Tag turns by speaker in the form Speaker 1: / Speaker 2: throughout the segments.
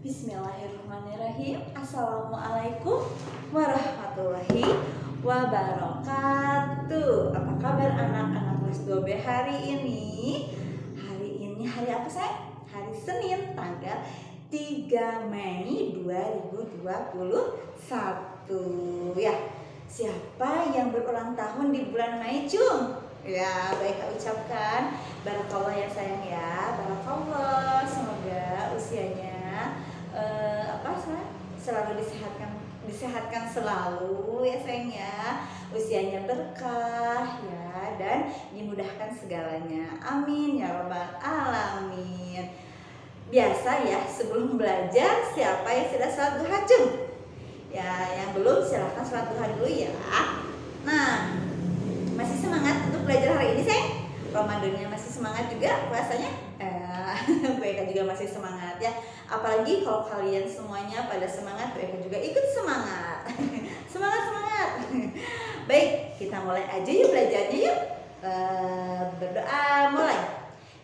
Speaker 1: Bismillahirrahmanirrahim. Assalamualaikum warahmatullahi wabarakatuh. Apa kabar anak-anak kelas 2B hari ini? Hari apa sayang? Hari Senin tanggal 3 Mei 2021 ya. Siapa yang berulang tahun di bulan Mei, Cung? Ya, baik Kak ucapkan barakallah ya sayang ya. Barakallah, semoga usianya selalu disehatkan selalu ya sayang ya. Usianya berkah ya dan dimudahkan segalanya. Amin ya rabbal alamin. Biasa ya, sebelum belajar siapa yang sudah salat duha, Cung? Ya, yang belum silahkan salat duha dulu ya. Nah, masih semangat untuk belajar hari ini sayang? Ramadannya masih semangat juga puasanya? Mereka juga masih semangat ya. Apalagi kalau kalian semuanya pada semangat, mereka juga ikut semangat. Semangat. Baik, kita mulai aja yuk belajarnya yuk. Berdoa mulai.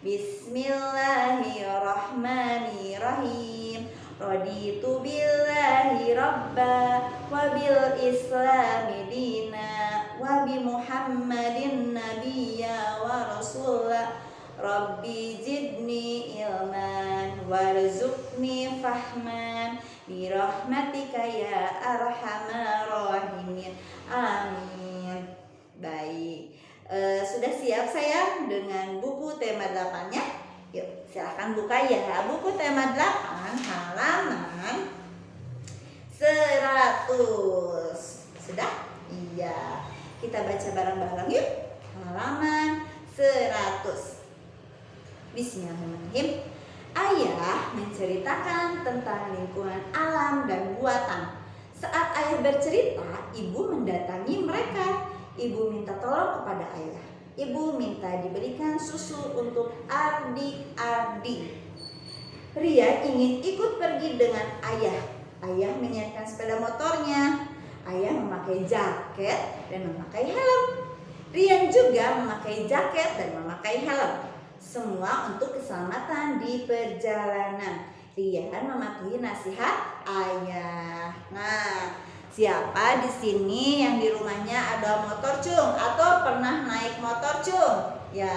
Speaker 1: Bismillahirrahmanirrahim. Raditu billahi rabba wa bil islami dina wa bi Muhammadin nabiyya wa rasulah. Rabbi zidni ilman warzuqni fahman bi rahmatika ya arhamar rahimin. Amin. Baik. Sudah siap sayang dengan buku tema 8-nya? Yuk, silahkan buka ya. Buku tema 8 halaman 100. Sudah? Iya. Kita baca bareng-bareng yuk. Halaman 100. Bismillahirrahmanirrahim. Ayah menceritakan tentang lingkungan alam dan buatan. Saat ayah bercerita, ibu mendatangi mereka. Ibu minta tolong kepada ayah. Ibu minta diberikan susu untuk adik-adik. Ria ingin ikut pergi dengan ayah. Ayah menyiapkan sepeda motornya. Ayah memakai jaket dan memakai helm. Rian juga memakai jaket dan memakai helm. Semua untuk keselamatan di perjalanan. Rian mematuhi nasihat ayah. Nah, siapa di sini yang di rumahnya ada motor, Cung? Atau pernah naik motor, Cung? Ya,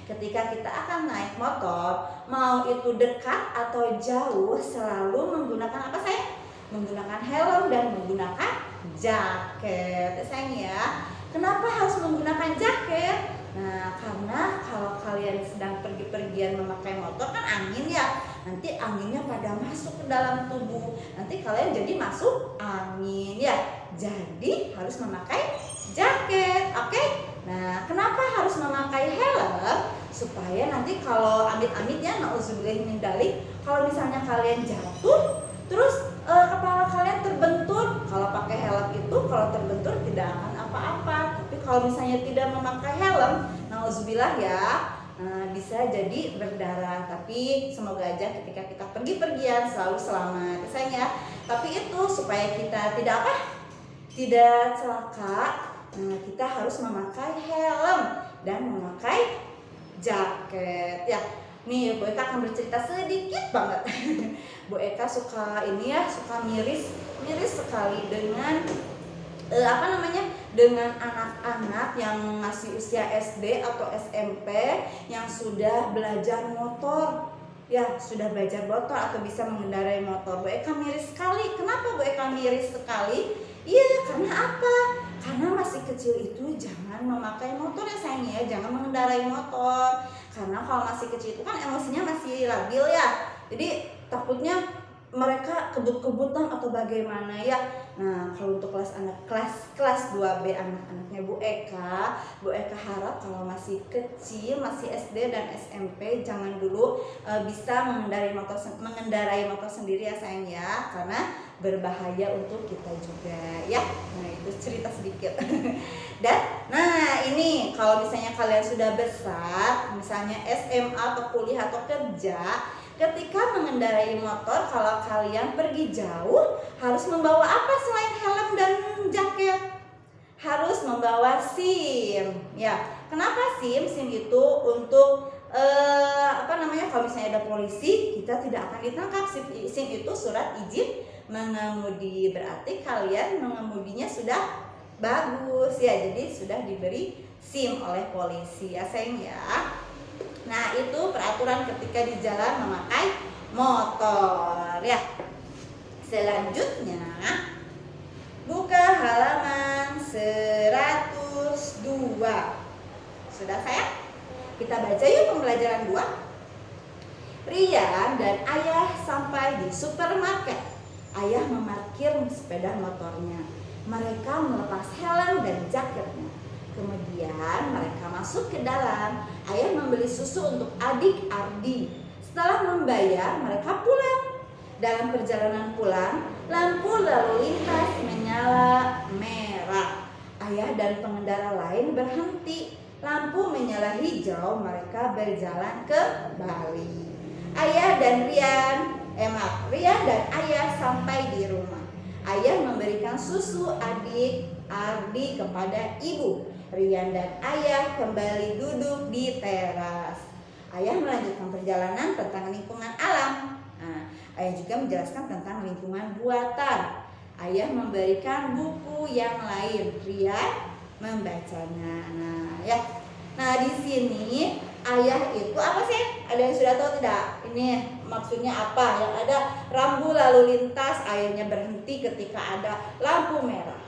Speaker 1: ketika kita akan naik motor, mau itu dekat atau jauh, selalu menggunakan apa sayang? Menggunakan helm dan menggunakan jaket, sayang ya. Kenapa harus menggunakan jaket? Nah, karena kalau kalian sedang pergi-pergian memakai motor kan angin ya. Nanti anginnya pada masuk ke dalam tubuh. Nanti kalian jadi masuk angin ya. Jadi harus memakai jaket, oke? Nah, kenapa harus memakai helm? Supaya nanti kalau amit-amitnya nauzubillah min dzalik, kalau misalnya kalian jatuh, terus kepala kalian terbentur. Kalau pakai helm itu kalau terbentur tidak akan apa-apa. Tapi kalau misalnya tidak memakai helm, nauzubillah ya, bisa jadi berdarah. Tapi semoga aja ketika kita pergi-pergian selalu selamat sayang ya. Tapi itu supaya kita tidak celaka, kita harus memakai helm dan memakai jaket ya. Nih, Bu Eka akan bercerita sedikit banget. Bu Eka suka miris sekali dengan dengan anak-anak yang masih usia SD atau SMP yang sudah belajar motor. Ya, sudah belajar motor atau bisa mengendarai motor. Bu Eka miris sekali. Kenapa Bu Eka miris sekali? Iya, karena apa? Karena masih kecil itu jangan memakai motor ya sayang ya, jangan mengendarai motor. Karena kalau masih kecil itu kan emosinya masih labil ya. Jadi takutnya mereka kebut-kebutan atau bagaimana ya. Nah, kalau untuk kelas 2B anak-anaknya Bu Eka harap kalau masih kecil, masih SD dan SMP jangan dulu bisa mengendarai motor sendiri ya sayang ya, karena berbahaya untuk kita juga ya. Nah, itu cerita sedikit. Dan nah, ini kalau misalnya kalian sudah besar, misalnya SMA atau kuliah atau kerja, ketika mengendarai motor, kalau kalian pergi jauh, harus membawa apa selain helm dan jaket? Harus membawa SIM. Ya, kenapa SIM? SIM itu untuk kalau misalnya ada polisi, kita tidak akan ditangkap. SIM itu surat izin mengemudi, berarti kalian mengemudinya sudah bagus ya, jadi sudah diberi SIM oleh polisi ya sayang ya. Nah itu peraturan ketika di jalan memakai motor ya. Selanjutnya buka halaman 102. Sudah sayang? Kita baca yuk pembelajaran 2. Rian dan ayah sampai di supermarket. Ayah memarkir sepeda motornya. Mereka melepas helm dan jaketnya. Kemudian mereka masuk ke dalam. Ayah membeli susu untuk adik Ardi. Setelah membayar, mereka pulang. Dalam perjalanan pulang, lampu lalu lintas menyala merah. Ayah dan pengendara lain berhenti. Lampu menyala hijau, mereka berjalan kembali. Rian dan ayah sampai di rumah. Ayah memberikan susu adik Ardi kepada ibu. Rian dan ayah kembali duduk di teras. Ayah melanjutkan perjalanan tentang lingkungan alam. Ayah juga menjelaskan tentang lingkungan buatan. Ayah memberikan buku yang lain. Rian membacanya. Nah di sini ayah itu apa sih? Ada yang sudah tahu tidak? Ini maksudnya apa? Yang ada rambu lalu lintas, ayahnya berhenti ketika ada lampu merah.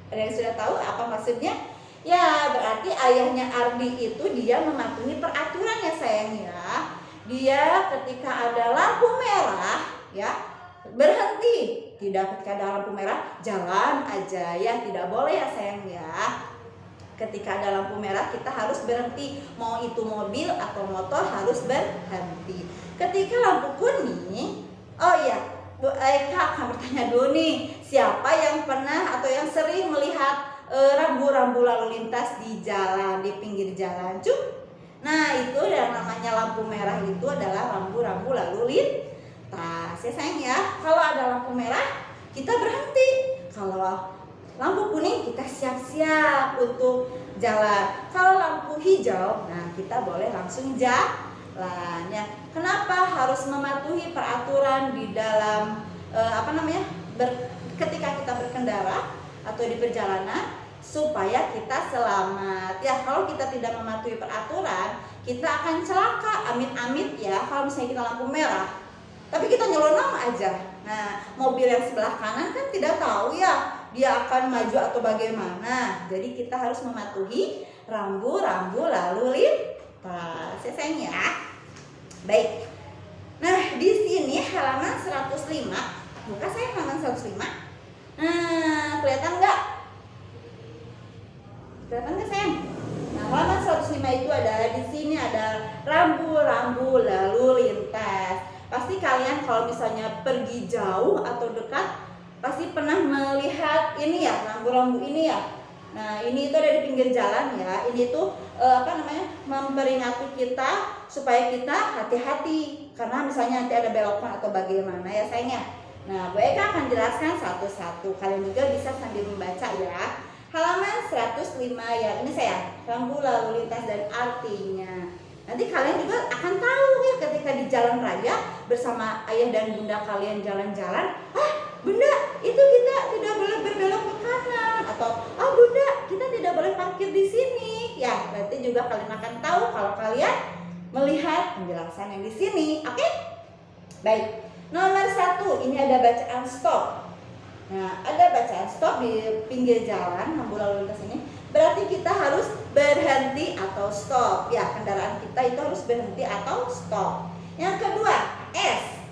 Speaker 1: Ada yang sudah tahu apa maksudnya? Ya berarti ayahnya Ardi itu dia mematuhi peraturan ya sayang ya. Dia ketika ada lampu merah ya berhenti. Tidak ketika ada lampu merah jalan aja ya, tidak boleh ya sayang ya. Ketika ada lampu merah kita harus berhenti, mau itu mobil atau motor harus berhenti. Ketika lampu kuning, oh ya Bu Eka akan bertanya dulu nih, siapa yang pernah atau yang sering melihat rambu-rambu lalu lintas di jalan, di pinggir jalan? Nah itu yang namanya lampu merah itu adalah rambu-rambu lalu lintas ya sayang ya. Kalau ada lampu merah kita berhenti, kalau lampu kuning kita siap-siap untuk jalan. Kalau lampu hijau, nah kita boleh langsung jalan ya. Kenapa harus mematuhi peraturan di dalam ketika kita berkendara atau di perjalanan? Supaya kita selamat ya. Kalau kita tidak mematuhi peraturan, kita akan celaka, amit-amit ya. Kalau misalnya kita lampu merah tapi kita nyelonong aja, nah mobil yang sebelah kanan kan tidak tahu ya dia akan maju atau bagaimana. Jadi kita harus mematuhi rambu-rambu lalu lintas ya sayang ya. Baik. Nah di sini halaman 105. Buka saya halaman 105. Nah kelihatan nggak? Kelihatan nggak sayang? Nah halaman 105 itu ada di sini ada rambu-rambu lalu lintas. Pasti kalian kalau misalnya pergi jauh atau dekat pasti pernah melihat ini ya, rambu-rambu ini ya. Nah ini itu ada di pinggir jalan ya. Ini tuh memperingati kita supaya kita hati-hati karena misalnya nanti ada belokan atau bagaimana ya sayangnya. Nah Bu Eka akan jelaskan satu-satu. Kalian juga bisa sambil membaca ya. Halaman 105 ya. Ini saya rambu lalu lintas dan artinya. Nanti kalian juga akan tahu ya ketika di jalan raya bersama ayah dan bunda kalian jalan-jalan. Bunda, itu kita tidak boleh berbelok ke kanan, atau bunda, kita tidak boleh parkir di sini. Ya, berarti juga kalian akan tahu kalau kalian melihat penjelasan yang di sini. Oke? Baik. Nomor 1, ini ada bacaan stop. Nah, ada bacaan stop di pinggir jalan rambu lalu lintas ini. Berarti kita harus berhenti atau stop. Ya, kendaraan kita itu harus berhenti atau stop. Yang kedua, S.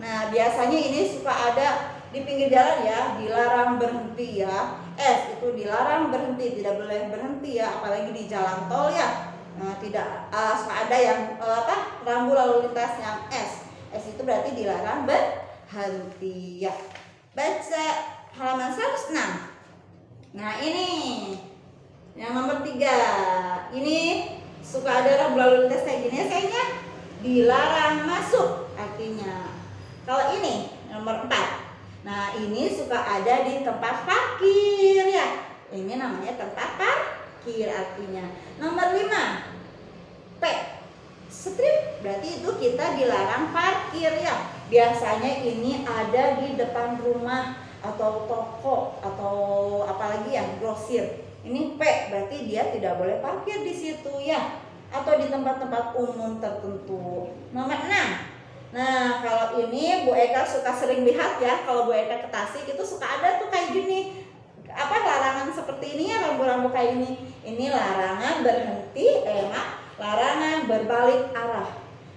Speaker 1: Nah biasanya ini suka ada di pinggir jalan ya, dilarang berhenti ya. S itu dilarang berhenti, tidak boleh berhenti ya, apalagi di jalan tol ya. Nah tidak suka ada yang rambu lalu lintas yang S itu berarti dilarang berhenti ya. Baca halaman 106. Nah ini yang nomor 3. Ini suka ada rambu lalu lintas kayak gini ya sayangnya, dilarang masuk artinya. Kalau ini nomor 4. Nah ini suka ada di tempat parkir ya. Ini namanya tempat parkir artinya. Nomor 5. P. berarti itu kita dilarang parkir ya. Biasanya ini ada di depan rumah atau toko atau apalagi yang grosir. Ini P, berarti dia tidak boleh parkir di situ ya. Atau di tempat-tempat umum tertentu. Nomor 6. Nah, kalau ini Bu Eka suka sering lihat ya, kalau Bu Eka ke Tasik itu suka ada tuh kayak gini. Larangan seperti ini ya, rambu-rambu kayak ini. Ini larangan berhenti, larangan berbalik arah.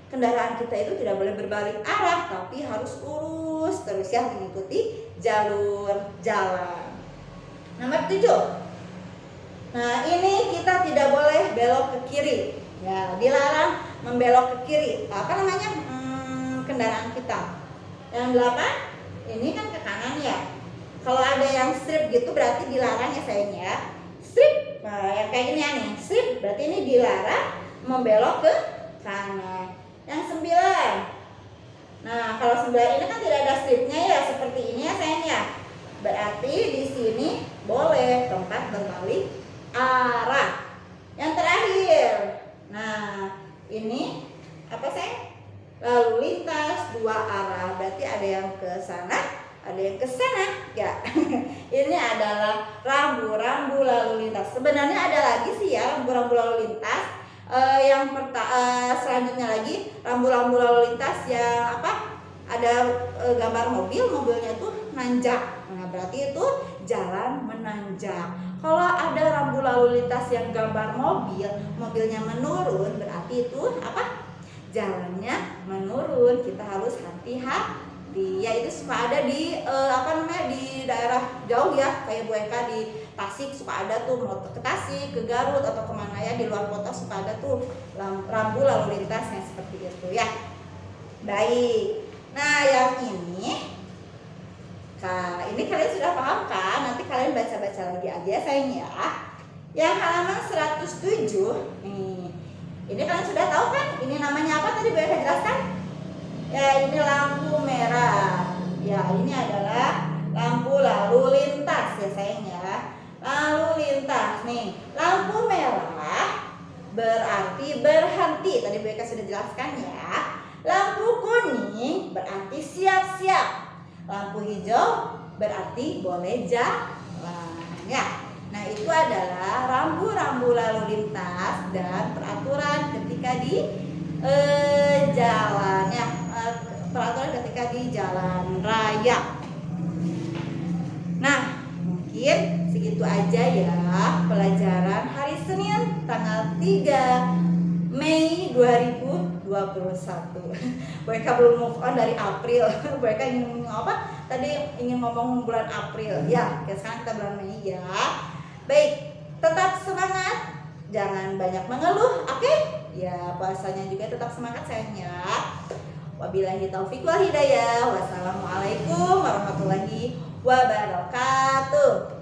Speaker 1: Kendaraan kita itu tidak boleh berbalik arah, tapi harus lurus terus ya, mengikuti jalur jalan. Nomor 7. Nah, ini kita tidak boleh belok ke kiri. Ya, dilarang membelok ke kiri. Apa namanya? Kendaraan kita. Yang 8, ini kan ke kanan ya. Kalau ada yang strip gitu berarti dilarang ya sayang ya. Strip, nah yang kayak gini ya nih, strip berarti ini dilarang membelok ke kanan. Yang 9. Nah, kalau 9 ini kan tidak ada stripnya ya, seperti ini ya sayang ya. Berarti di sini boleh tempat berbalik arah. Yang terakhir. Nah, ini apa sayang? Lalu lintas 2 arah, berarti ada yang ke sana, ada yang ke sana ya. Ini adalah rambu-rambu lalu lintas. Sebenarnya ada lagi sih ya rambu-rambu lalu lintas. Selanjutnya lagi rambu-rambu lalu lintas yang apa? Ada gambar mobilnya itu nanjak. Nah, berarti itu jalan menanjak. Kalau ada rambu lalu lintas yang gambar mobilnya menurun, berarti itu apa? Jalannya menurun, kita harus hati-hati. Ya itu suka ada di di daerah jauh ya, kayak Bu Eka di Tasik suka ada tuh, mau ke Tasik, ke Garut atau kemana ya, di luar kota suka ada tuh rambu lalu lintas yang seperti itu ya. Baik, nah yang ini kalian sudah paham kan? Nanti kalian baca-baca lagi aja sayang ya. Yang halaman 107 nih. Ini kalian sudah tahu kan? Ini namanya apa tadi Bu Eka jelaskan? Ya, ini lampu merah. Ya, ini adalah lampu lalu lintas ya sayang ya. Lalu lintas nih. Lampu merah berarti berhenti. Tadi Bu Eka sudah jelaskan ya. Lampu kuning berarti siap-siap. Lampu hijau berarti boleh jalan ya. Nah, itu adalah rambu-rambu lalu lintas dan peraturan ketika di jalan ya, peraturan ketika di jalan raya. Nah, mungkin segitu aja ya pelajaran hari Senin tanggal 3 Mei 2021. Bu Eka belum move on dari April. Bu Eka ingin ngomong apa? Tadi ingin ngomong bulan April. Ya, sekarang kita bulan Mei ya. Baik, tetap semangat, jangan banyak mengeluh, oke? Ya, puasanya juga tetap semangat sayangnya. Wabillahi taufiq wal hidayah. Wassalamualaikum warahmatullahi wabarakatuh.